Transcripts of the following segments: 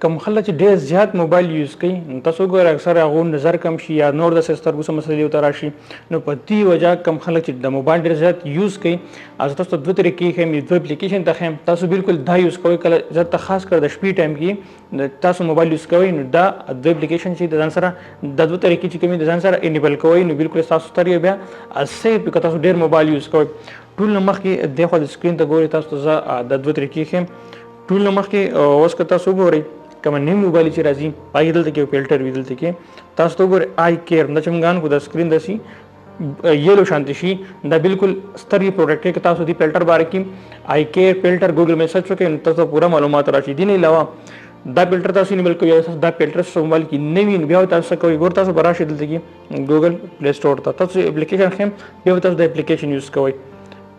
کوم خلک چې ډېر زیات موبایل یوز کوي نو تاسو ګورئ اکثر هغو نظر کم شي یا نور داسې سترګو څه مسلې ورته راشي نو په دې وجه کم خلک چې د موبایل ډېر زیات یوز کوي تاسو ته دوه طریقې ښیم دوه اپلیکیشن ته ښیم تاسو بالکل دا یوز کوئ کله زیات خاص کر د شپې ټایم کې تاسو موبایل یوز کوئ نو دا دوه اپلیکیشن چې د ځان سره د دوه طریقې چې کومې د ځان سره انیبل کوئ نو بالکل تاسو سترګې بیا سیف که تاسو ډېر موبایل یوز کوئ ټول نه مخکې دغه د سکرین ته ګورئ تاسو ته زه د دوه طریقې ښیم ټول نه مخکې اوس که تاسو وګورئ کوم نیم موبایل چې راځي پای دلته کې فلټر وی دلته کې تاسو ته ګورئ آی کیر د چمګان کو د سکرین دسي یلو شانت شي دا بالکل ستري پروډکټ کې تاسو دی فلټر باره کې آی کیر فلټر ګوګل می سرچ وکړئ تاسو پورا معلومات راشي دي نه علاوه دا فلټر تاسو نیول کوي دا فلټر سو موبایل کې نوی بیا تاسو کوي ګور تاسو براشه دلته کې ګوګل پلی سٹور ته تاسو اپلیکیشن خیم بیا تاسو د اپلیکیشن یوز کوئ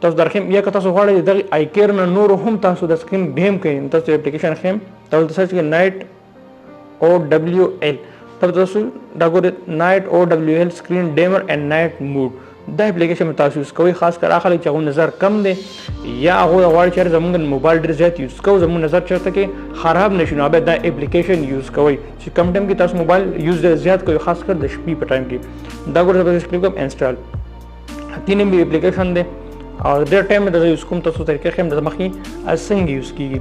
تاسو درخم یا که تاسو غواړئ د آی کیر نه نور هم تاسو د سکرین بهم کوي تاسو اپلیکیشن خیم تاسو سرچ کړئ نایټ او دبليو ال تاسو دا ګورئ نایټ او دبليو ال سکرین ډیمر اینڈ نایټ موډ دا اپلیکیشن تاسو یوز کوئ خاص کر اخلي چې نظر کم دی یا هغه غواړي چې زموږ موبایل ډیر زیات یوز کوو زموږ نظر چرته کې خراب نشي نو به دا اپلیکیشن یوز کوئ چې کم ټایم کې تاسو موبایل یوز زیات کوئ خاص کر د شپې په ټایم کې دا ګورئ تاسو کلیک کوم انسټال تین بي اپلیکیشن دی او ډېر ټایم د یوز کوم تاسو طریقې خیم د مخکې څنګه یوز کیږي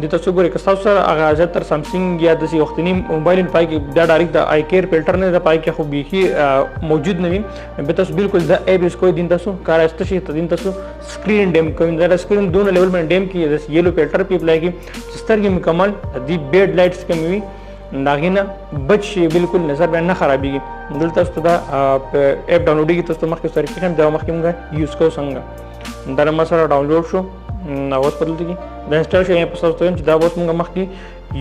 د تاسو ګورئ که تاسو سره هغه زیاتره سامسنګ یا داسې وختنی موبایل پای کې دا ډایرکټ د آی کیر فلټر نه د پای کې خو بیخي موجود نه وي به تاسو بالکل د ایپ یوز کوئ دین تاسو کار است شي ته دین تاسو سکرین ډیم کوئ دا سکرین دونه لیول باندې ډیم کی د یلو فلټر په اپلای کی سترګې مکمل دی بیډ لایټس کم وي داغینه بچ شي بالکل نظر باندې نه خرابېږي دلته تاسو دا اپ ډاونلوډ کی تاسو مخکې سره کې هم دا مخکې موږ یوز کوو څنګه دا ما سره ډاونلوډ شو اوس په دلته کې د انسټال شي په تاسو ته چې دا اوس موږ مخکې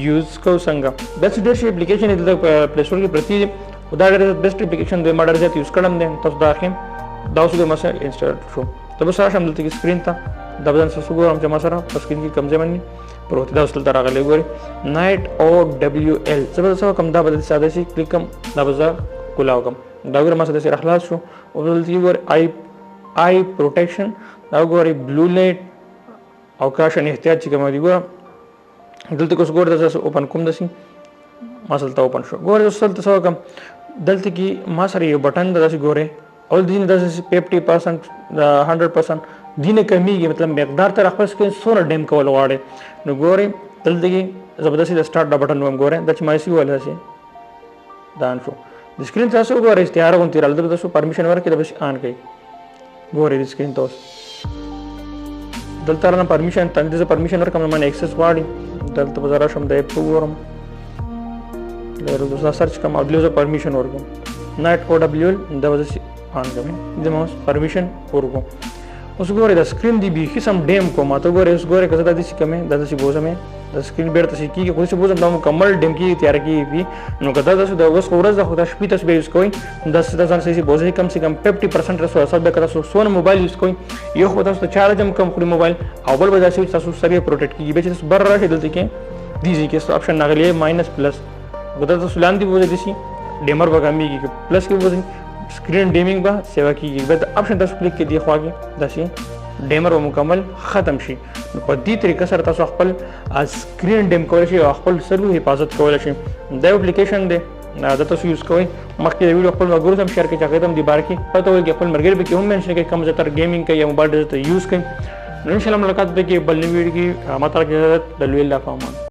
یوز کوو څنګه دا ډېر شي اپلیکیشن د پلی سٹور کې پرتی او دا ډېر بیسټ اپلیکیشن دی ما ډېر زیات یوز کړم دی تاسو دا اخیم دا اوس د ما سره انسټال شو ته به سره شم دلته کې سکرین ته دا بدن تاسو ګورم چې ما سره په سکرین کې کم ځای باندې پروت دا اوس تل راغلی ګوري نایټ او دبليو ال څه کم دا بدل ساده شي کلیک کم دا بزا کولاو کم دا ګور ما سره اخلاص شو او دلته ګور آی پروټیکشن دا ګوري بلو لایټ او کاشن احتیاط چې کوم دی ګور دلته کوس ګور تاسو اوپن کوم دسي ما سره اوپن شو ګور اوس تاسو کوم دلته کې ما سره یو بٹن داسې ګوره اول دین داسې 50% 100% دینه کمیږي مطلب مقدار تر خپل کې سونه ډیم کول غواړي نو ګوري دلته کې زبردستي د سٹارټ د بٹن وګوره د چې مایسي ولا شي دان شو د سکرین تاسو ګورئ استعاره غون تیر دلته تاسو پرمیشن ورکړئ د بس آن کړئ ګورئ د سکرین تاسو دلته رانه پرمیشن تنده ز پرمیشن ورکوم من ایکسس غواړي دلته بازار شم د اپ وګورم لرو سرچ کوم او دلته پرمیشن ورکوم نایټ او دبليو ال د وځي آن کوم د موس پرمیشن ورکوم اوس ګورئ د سکرین دی بي قسم ډیم کوم ته ګورئ اوس ګورئ کزه د دې کمه د دې بوزمه د سکرین بیرته شي کیږي خو څه بوزم د مکمل ډیم کی تیار کیږي نو کدا تاسو د اوس ورځ د خدا شپې تاسو به یوز کوئ 10,000 سي بوزي کم سے کم 50% رسو اصل به تاسو سون موبایل یوز کوئ یو خو تاسو چارج هم کم خوري موبایل او بل به تاسو سره پروټیکټ کیږي به تاسو بر راشه دلته کې دیږي کې اپشن نغلی ماینس پلس ودا تاسو لاندې بوزي دي ډیمر وګامیږي پلس کې بوزي سکرین ډیمینګ به سیوا کیږي به اپشن تاسو کلیک کې دی خواږي داسي ډیمر مکمل ختم شي په دې طریقه سره تاسو خپل سکرین ډیم کول شي او خپل سرور حفاظت کول شي دا اپلیکیشن دی دا تاسو یوز کوئ مخکې د ویډیو خپل ملګرو سره شیر کړئ چې هغه هم دې بار کې پته وي چې خپل مرګ به کې هم منشن کې کم زیاتره گیمینګ کوي یا موبایل ډیزه یوز کوي نو ان شاء الله ملاقات به کې بل ویډیو کې ماته کې د لوی الله فامان